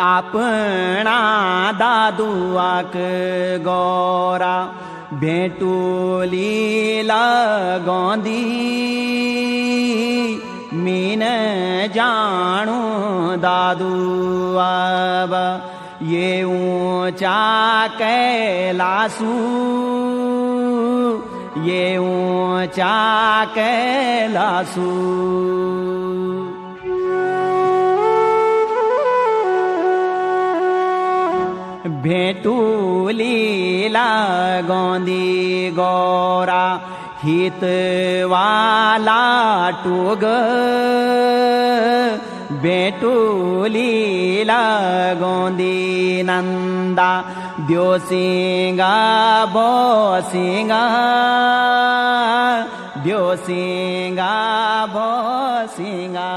आपणा दादुआक गोरा भेटुलीला गोंदी मीन जाणू दादू अब ये ऊंचा कैलासू ये ऊंचा कैलासू भेटुलीला गोंदी गोरा हितवाला टूग भेटुलीला गोंदी नंदा द्योसिंगा बोसिंगा द्योसिंगा बोसिंगा